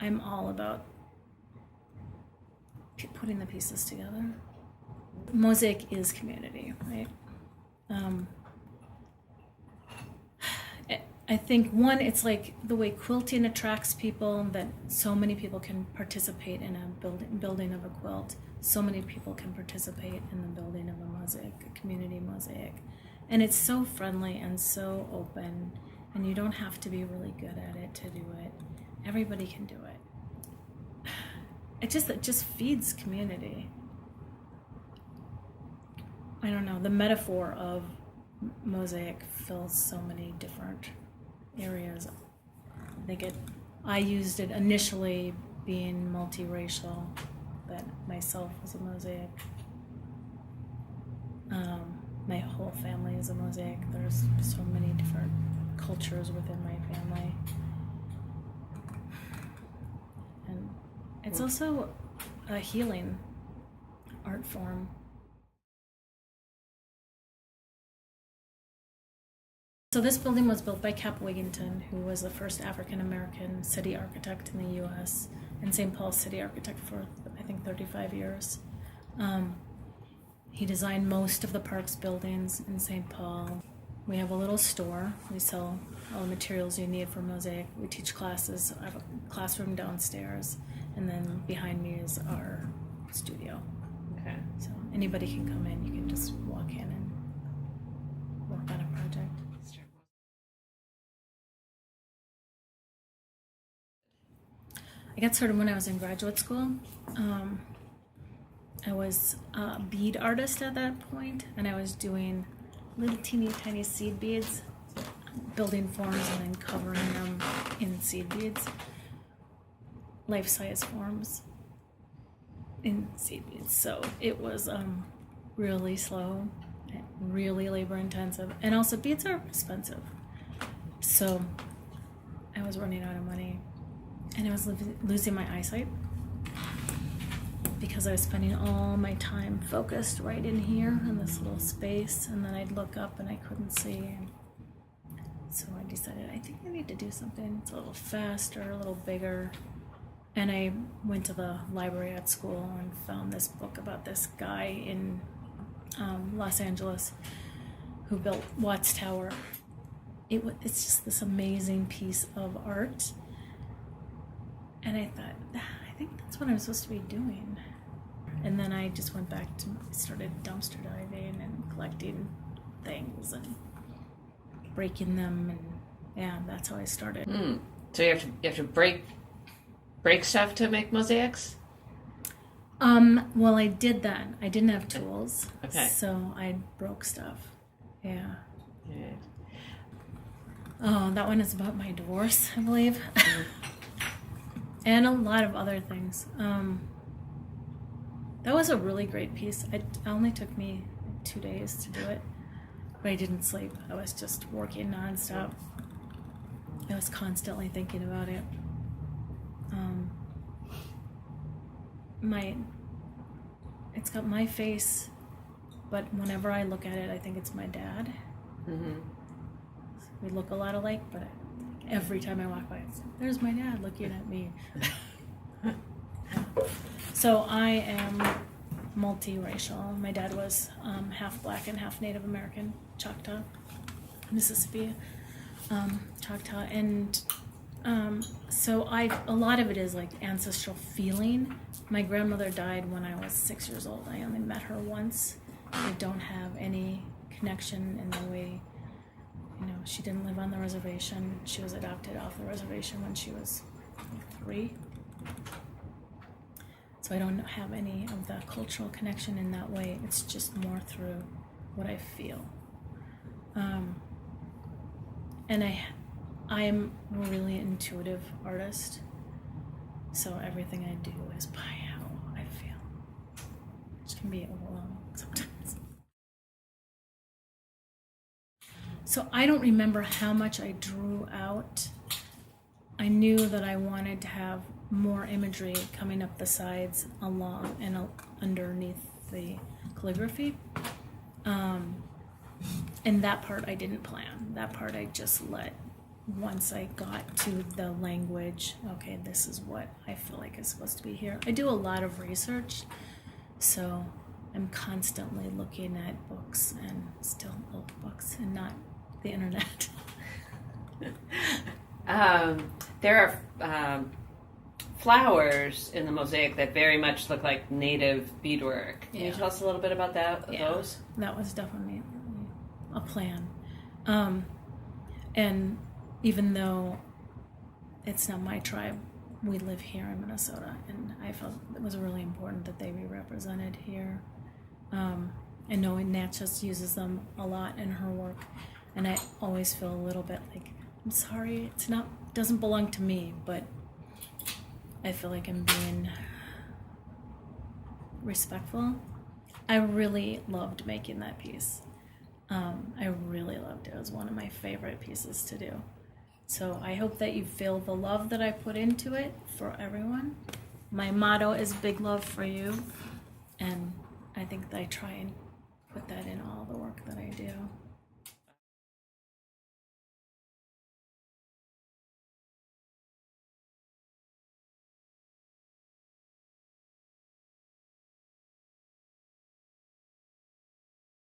I'm all about putting the pieces together. Mosaic is community, right? I think one, it's like the way quilting attracts people, that so many people can participate in a building of a quilt. So many people can participate in the building of a mosaic, a community mosaic. And it's so friendly and so open, and you don't have to be really good at it to do it. Everybody can do it. It just feeds community. I don't know, the metaphor of mosaic fills so many different areas. I used it initially being multiracial, but myself was a mosaic. My whole family is a mosaic. There's so many different cultures within my family. And it's also a healing art form. So this building was built by Cap Wigington, who was the first African-American city architect in the U.S. and St. Paul's city architect for, I think, 35 years. He designed most of the park's buildings in St. Paul. We have a little store. We sell all the materials you need for mosaic. We teach classes. I have a classroom downstairs, and then behind me is our studio. Okay. So anybody can come in. You can just walk in and work on a project. I got started when I was in graduate school. I was a bead artist at that point, and I was doing little teeny tiny seed beads, building forms and then covering them in seed beads, life-size forms in seed beads. So it was really slow, really labor-intensive, and also beads are expensive. So I was running out of money. And I was losing my eyesight because I was spending all my time focused right in here in this little space, and then I'd look up and I couldn't see. And so I decided, I think I need to do something that's a little faster, a little bigger. And I went to the library at school and found this book about this guy in Los Angeles who built Watts Tower. It's just this amazing piece of art. And I thought, I think that's what I'm supposed to be doing. And then I just went back to, started dumpster diving and collecting things and breaking them, and yeah, that's how I started. So you have to break stuff to make mosaics? Well, I did that. I didn't have tools, okay. So I broke stuff. Yeah. Okay. Oh, that one is about my divorce, I believe. And a lot of other things. That was a really great piece. It only took me 2 days to do it, but I didn't sleep. I was just working nonstop. I was constantly thinking about it. It's got my face, but whenever I look at it, I think it's my dad. Mm-hmm. We look a lot alike, but every time I walk by, it's like, there's my dad looking at me. So I am multiracial. My dad was half black and half Native American, Choctaw, Mississippi, Choctaw, and so a lot of it is like ancestral feeling. My grandmother died when I was 6 years old. I only met her once. I don't have any connection in the way. She didn't live on the reservation. She was adopted off the reservation when she was 3. So I don't have any of the cultural connection in that way. It's just more through what I feel. And I am a really intuitive artist. So everything I do is by how I feel, which can be overwhelming sometimes. So I don't remember how much I drew out. I knew that I wanted to have more imagery coming up the sides, along and underneath the calligraphy. And that part I didn't plan. That part I just let once I got to the language, okay, this is what I feel like is supposed to be here. I do a lot of research, so I'm constantly looking at books, and still old books and not the internet. There are flowers in the mosaic that very much look like native beadwork. Can you tell us a little bit about those? That was definitely a plan. And even though it's not my tribe, we live here in Minnesota, and I felt it was really important that they be represented here. I know Natchez uses them a lot in her work, and I always feel a little bit like, I'm sorry, doesn't belong to me, but I feel like I'm being respectful. I really loved making that piece. I really loved it. It was one of my favorite pieces to do. So I hope that you feel the love that I put into it for everyone. My motto is big love for you, and I think that I try and put that in all the work that I do.